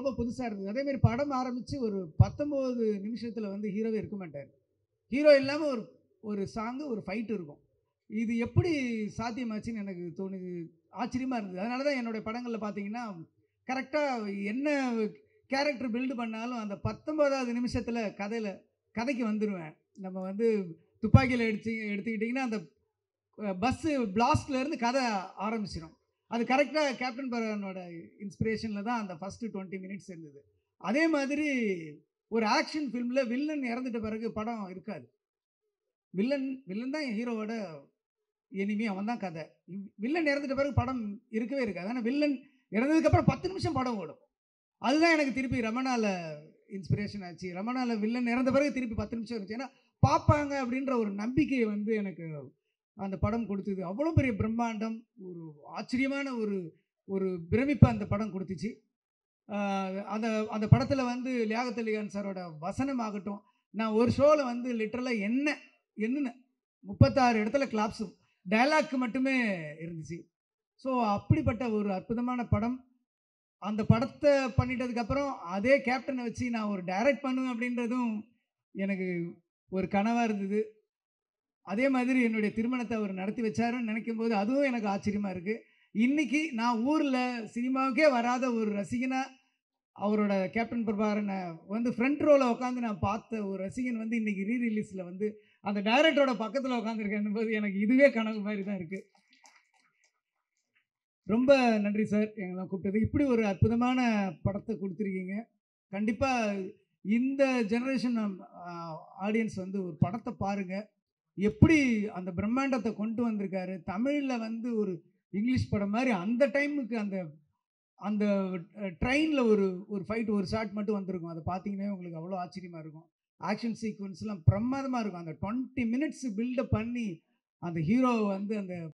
ரொம்ப புதுசாக இருந்தது. அதேமாரி படம் ஆரம்பித்து ஒரு 19 நிமிஷத்தில் வந்து ஹீரோவே இருக்க மாட்டார். ஹீரோ இல்லாமல் ஒரு ஒரு சாங்கு, ஒரு ஃபைட் இருக்கும். இது எப்படி சாத்தியமாச்சுன்னு எனக்கு தோணுது, ஆச்சரியமாக இருந்தது. அதனால தான் என்னுடைய படங்களில் பார்த்தீங்கன்னா, கரெக்டாக என்ன கேரக்டர் பில்டு பண்ணாலும் அந்த 19வது நிமிஷத்தில் கதைக்கு வந்துருவேன். நம்ம வந்து துப்பாக்கியில எடுத்துக்கிட்டிங்கன்னா, அந்த பஸ்ஸு பிளாஸ்ட்லேருந்து கதை ஆரம்பிச்சிரும். அது கரெக்டாக கேப்டன் பரவனோட இன்ஸ்பிரேஷனில் தான் அந்த ஃபஸ்ட்டு 20 மினிட்ஸ் இருந்தது. அதே மாதிரி ஒரு ஆக்ஷன் ஃபில்மில் வில்லன் இறந்துட்ட பிறகு படம் இருக்காது. வில்லன் வில்லன் தான் ஹீரோவோட எனிமி, அவன் தான் கதை. வில்லன் இறந்துட்ட பிறகு படம் இருக்கவே இருக்காது. ஆனால் வில்லன் இறந்ததுக்கப்புறம் 10 நிமிஷம் படம் ஓடும். அதுதான் எனக்கு திருப்பி ரமணால இன்ஸ்பிரேஷன் ஆச்சு. ரமணால வில்லன் இறந்த பிறகு திருப்பி 10 நிமிஷம் இருந்துச்சு. ஏன்னா பார்ப்பாங்க அப்படின்ற ஒரு நம்பிக்கையை வந்து எனக்கு அந்த படம் கொடுத்தது. அவ்வளோ பெரிய பிரம்மாண்டம், ஒரு ஆச்சரியமான ஒரு ஒரு பிரமிப்பை அந்த படம் கொடுத்துச்சு. அந்த அந்த படத்தில் வந்து லியாகத் அலி கான் சாரோட வசனம் ஆகட்டும், நான் ஒரு ஷோவில் வந்து லிட்டரலாக என்னென்ன 36 இடத்துல கிளாப்ஸு டயலாக்கு மட்டுமே இருந்துச்சு. ஸோ அப்படிப்பட்ட ஒரு அற்புதமான படம். அந்த படத்தை பண்ணிட்டதுக்கப்புறம் அதே கேப்டனை வச்சு நான் ஒரு டைரக்ட் பண்ணுவேன் அப்படின்றதும் எனக்கு ஒரு கனவாக இருந்தது. அதே மாதிரி என்னுடைய திருமணத்தை அவர் நடத்தி வச்சாருன்னு நினைக்கும்போது அதுவும் எனக்கு ஆச்சரியமாக இருக்குது. இன்றைக்கி நான் ஊரில் சினிமாவுக்கே வராத ஒரு ரசிகனா அவரோட கேப்டன் பிரபாகரனை வந்து ஃப்ரண்ட் ரோவில் உட்காந்து நான் பார்த்த ஒரு ரசிகன் வந்து இன்றைக்கி ரிலீஸில் வந்து அந்த டைரக்டரோட பக்கத்தில் உட்காந்துருக்கேன் போது எனக்கு இதுவே கனவு மாதிரி தான் இருக்குது. ரொம்ப நன்றி சார், எங்கெல்லாம் கூப்பிட்டது. இப்படி ஒரு அற்புதமான படத்தை கொடுத்துருக்கீங்க. கண்டிப்பாக இந்த ஜெனரேஷன் ஆடியன்ஸ் வந்து ஒரு படத்தை பாருங்கள். எப்படி அந்த பிரம்மாண்டத்தை கொண்டு வந்திருக்காரு. தமிழில் வந்து ஒரு இங்கிலீஷ் படம் மாதிரி அந்த டைமுக்கு அந்த அந்த ட்ரெயினில் ஒரு ஒரு ஃபைட், ஒரு ஷாட் மட்டும் வந்திருக்கும். அதை பார்த்தீங்கன்னா உங்களுக்கு அவ்வளோ ஆச்சரியமாக இருக்கும். ஆக்ஷன் சீக்வன்ஸ்லாம் பிரமாதமாக இருக்கும். அந்த 20 மினிட்ஸ் பில்டப் பண்ணி அந்த ஹீரோவை வந்து அந்த